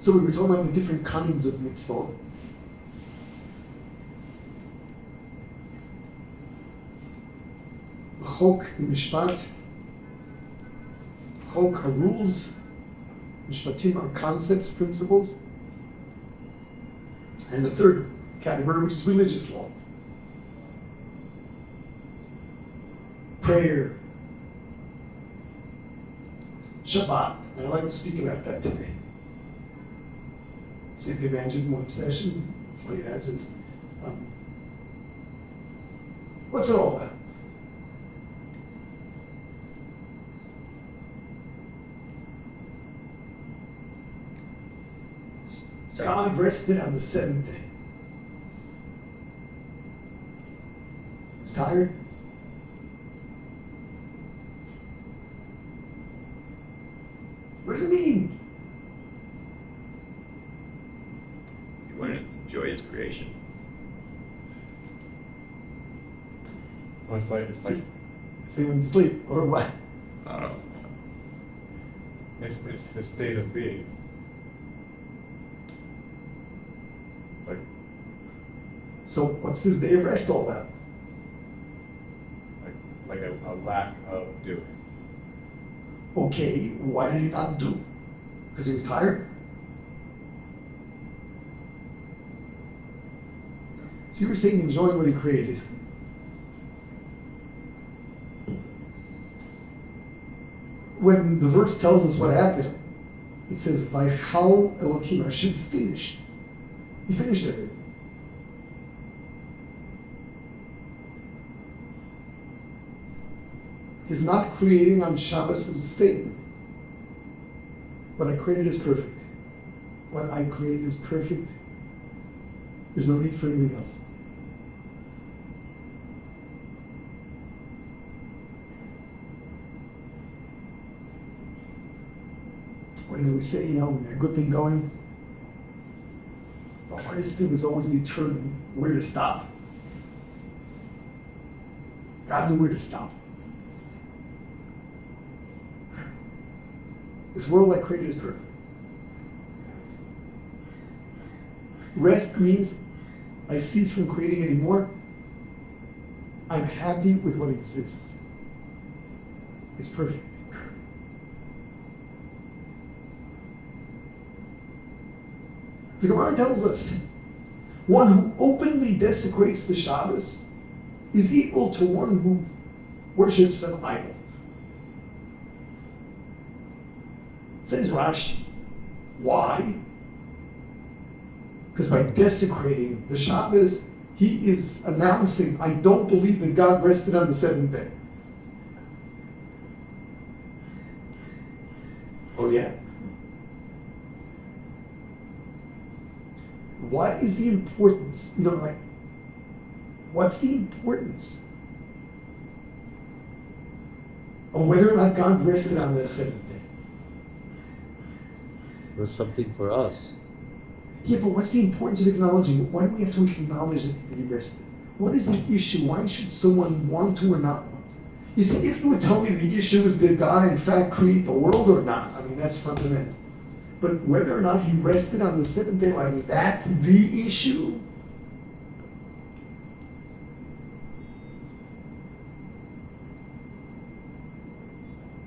So we were talking about the different kinds of mitzvot. The chok, the mishpat. Chok are rules. Mishpatim are concepts, principles. And the third category, which is religious law. Prayer. Shabbat. I like to speak about that today. So you can imagine one session, hopefully it has its, what's it all about? So, God rested on the seventh day. He was tired. What does it mean? you want to enjoy his creation. Well, it's like They went to sleep, or what? I don't know. it's the state of being. Like So what's this day of rest all about? like a lack of doing. Okay, why did he not do? Because he was tired? So you were saying enjoying what he created. When the verse tells us what happened, it says, Vaychal Elokim, Hashem finished. He finished everything. His not creating on Shabbos was a statement. What I created is perfect. What I created is perfect. There's no need for anything else. When they would say, when a good thing going, the hardest thing is always determining where to stop. God knew where to stop. This world I created is perfect. Rest means I cease from creating anymore. I'm happy with what exists. It's perfect. The Gemara tells us, one who openly desecrates the Shabbos is equal to one who worships an idol. Says Rashi. Why? Because by desecrating the Shabbos, he is announcing, I don't believe that God rested on the seventh day. Oh yeah? What is the importance? What's the importance of whether or not God rested on that seventh day? Or something for us. Yeah, but what's the importance of acknowledging? Why do we have to acknowledge that he rested? What is the issue? Why should someone want to or not want? You see, if you would tell me the issue is did God in fact create the world or not, that's fundamental. But whether or not he rested on the seventh day, that's the issue.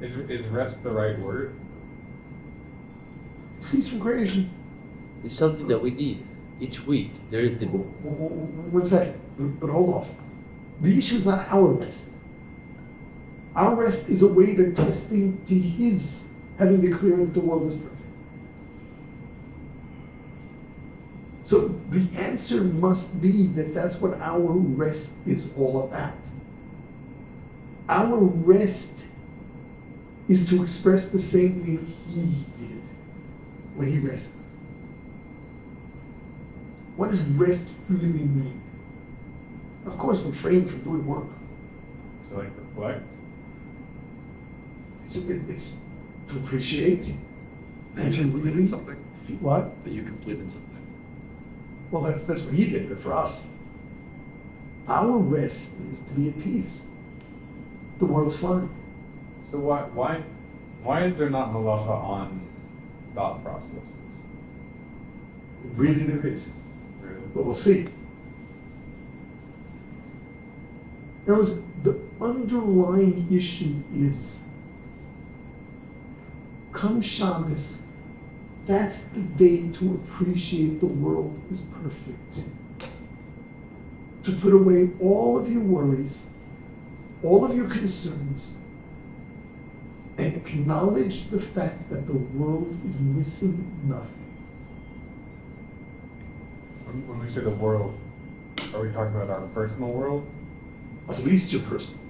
Is rest the right word? Cease from creation. It's something that we need each week. One second, but hold off. The issue is not our rest. Our rest is a way of attesting to his having declared that the world is perfect. So the answer must be that that's what our rest is all about. Our rest is to express the same thing he did when he rested. What does rest really mean? Of course, refrain from doing work. To reflect? It's to appreciate and to really completed something. What? That you completed something. Well, that's what he did, but for us, our rest is to be at peace. The world's fine. So why is there not halacha on thought processes? Really there is. Really? But we'll see. In other words, the underlying issue is, come Shabbos, that's the day to appreciate the world is perfect. To put away all of your worries, all of your concerns, and acknowledge the fact that the world is missing nothing. When we say the world, are we talking about our personal world? At least your personal.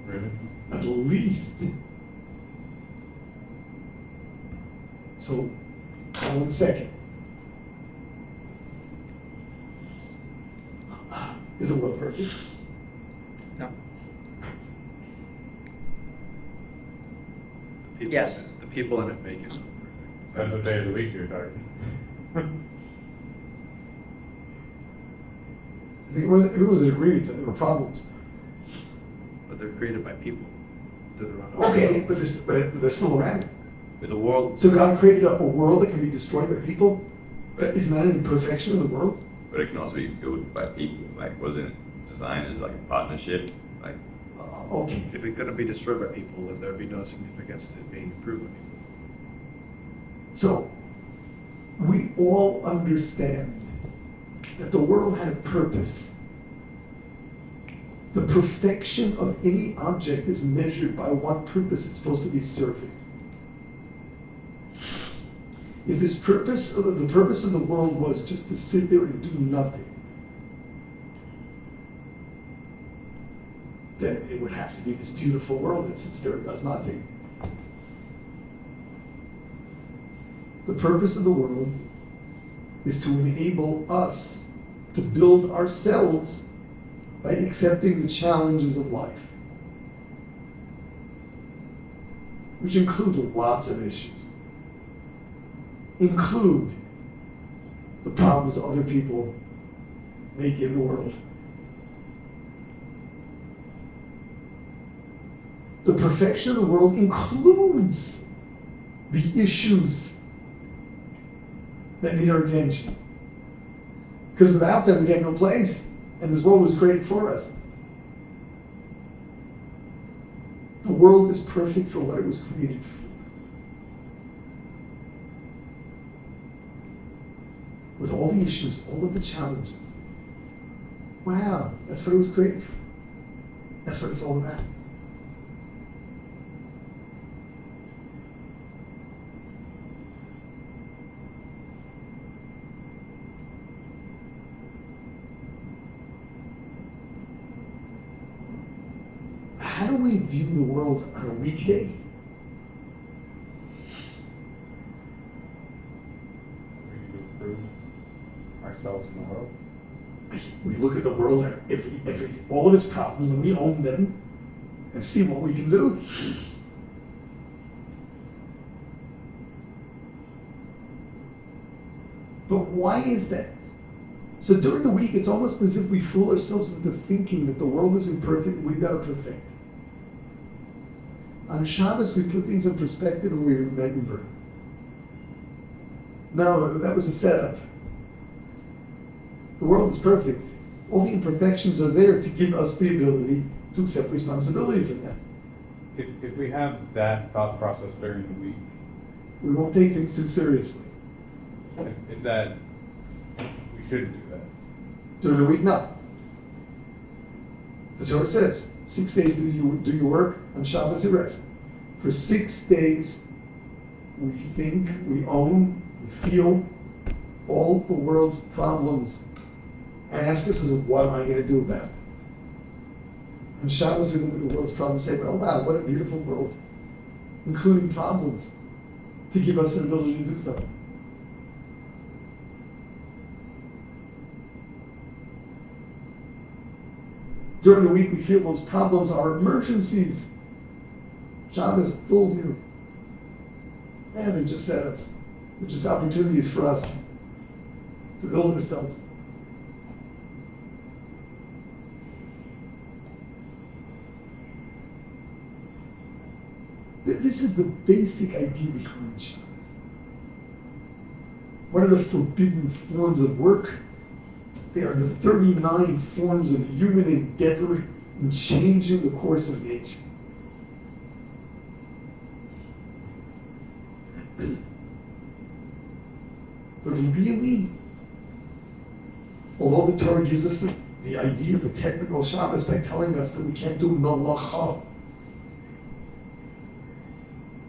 Really? At least. So, 1 second. Is the world perfect? No. The people Yes. in it- The people in it make it perfect. Depends what day of the week you're talking. I think everyone's agreed that there were problems. But they're created by people. To their own Okay, but they're still around. With the world, So God created a world that can be destroyed by people? But isn't that an imperfection of the world? But it can also be built by people. Like, wasn't it designed as like a partnership? Like, Okay. if it couldn't be destroyed by people, then there'd be no significance to it being improved by people. So, we all understand that the world had a purpose. The perfection of any object is measured by what purpose it's supposed to be serving. If the purpose of the world was just to sit there and do nothing, then it would have to be this beautiful world that sits there and does nothing. The purpose of the world is to enable us to build ourselves by accepting the challenges of life, which include lots of issues. Include the problems other people make in the world. The perfection of the world includes the issues that need our attention. Because without them, we'd have no place. And this world was created for us. The world is perfect for what it was created for. With all the issues, all of the challenges. Wow, that's what it was created for. That's what it's all about. How do we view the world on a weekday? We need to improve ourselves in the world. We look at the world, if all of its problems, and we own them, and see what we can do. But why is that? So during the week, it's almost as if we fool ourselves into thinking that the world is imperfect and we've got to perfect. On Shabbos, we put things in perspective and we remember. No, that was a setup. The world is perfect. All the imperfections are there to give us the ability to accept responsibility for them. If we have that thought process during the week, We won't take things too seriously. is that we shouldn't do that? During the week, no. The Torah says, 6 days do your work, on Shabbos you rest. For 6 days, we think, we own, we feel all the world's problems and ask ourselves, what am I going to do about it? On Shabbos, we look at the world's problems and say, oh wow, what a beautiful world, including problems, to give us an ability to do something. During the week, we feel those problems are emergencies. Shabbos, full view. And they're just setups. They're just opportunities for us to build ourselves. This is the basic idea behind Shabbos. What are the forbidden forms of work? They are the 39 forms of human endeavor in changing the course of nature. But really, although the Torah gives us the idea of a technical Shabbos by telling us that we can't do malacha,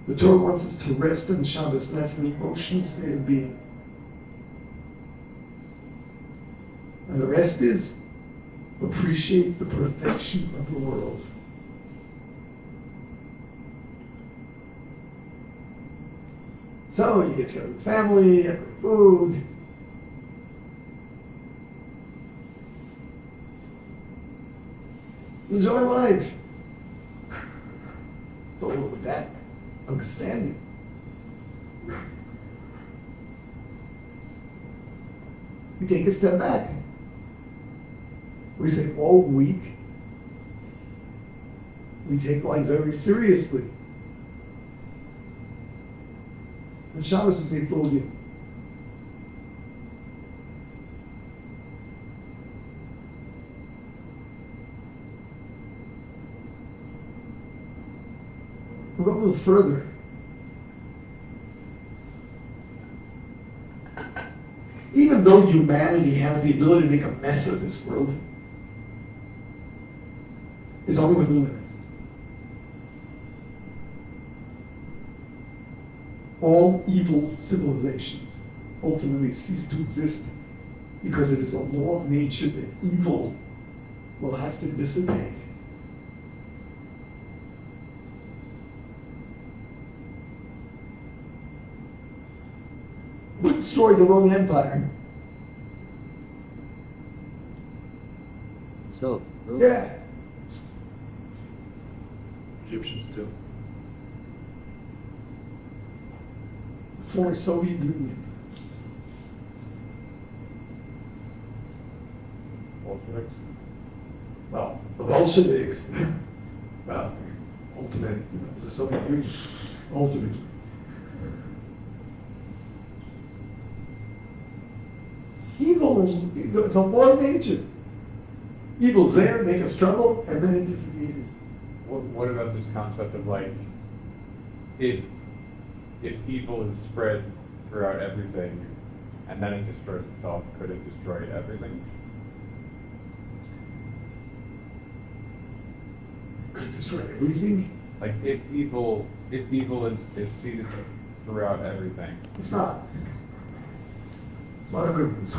the Torah wants us to rest in Shabbos, and that's an emotional state of being. And the rest is appreciate the perfection of the world. So you get together with family, have good food. Enjoy life. But with that understanding, we take a step back. We say all week, we take life very seriously. And Shabbos we say, fooled you. We'll go a little further. Even though humanity has the ability to make a mess of this world, it's only within limits. All evil civilizations ultimately cease to exist because it is a law of nature that evil will have to dissipate. Who destroyed the Roman Empire? So, Yeah. Egyptians too. The former Soviet Union. Bolsheviks. Well, the Bolsheviks, well, ultimately, it was the Soviet Union, ultimately. Evil, it's a law of nature. Evil's there, make us trouble, and then it disappears. What about this concept of like, if evil is spread throughout everything, and then it destroys itself, could it destroy everything? Could it destroy everything? Like if evil is seeded throughout everything. It's not. A lot of good ones.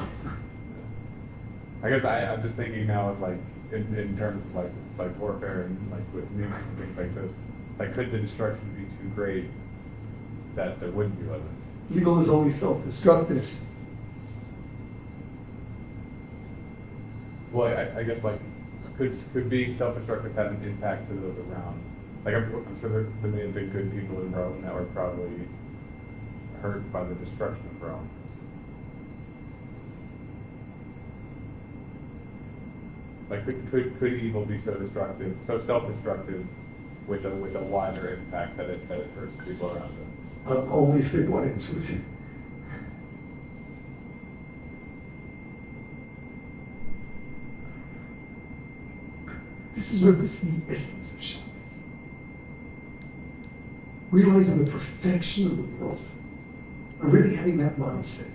I guess I'm just thinking now of like in terms of like warfare and like with nukes and things like this. Like could the destruction be too great that there wouldn't be limits? Evil is always self-destructive. Well, I guess like could being self-destructive have an impact to those around? Like I'm sure there may have been good people in Rome that were probably hurt by the destruction of Rome. Like could evil be so destructive, so self-destructive, with a wider impact that it hurts people around it? Only if they want into it. This is the essence of Shabbos. Realizing the perfection of the world, and really having that mindset.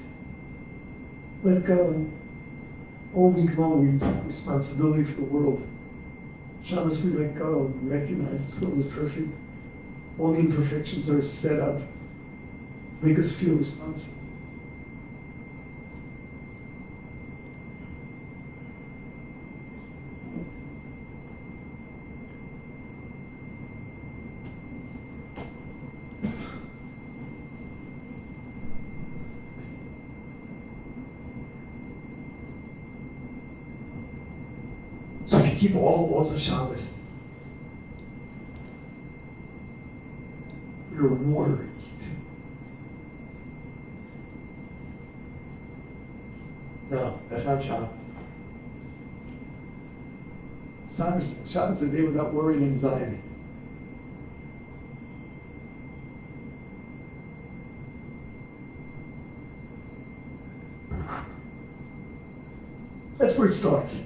Let go. All week long we take responsibility for the world. Shabbos we let go, we recognize this world is perfect. All the imperfections are set up to make us feel responsible. So if you keep all the laws of Shabbos, you're worried. No, that's not Shabbos. Shabbos is a day without worry and anxiety. That's where it starts.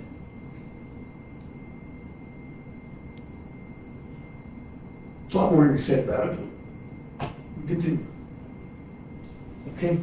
There's a lot more to be said about it, but we continue. Okay?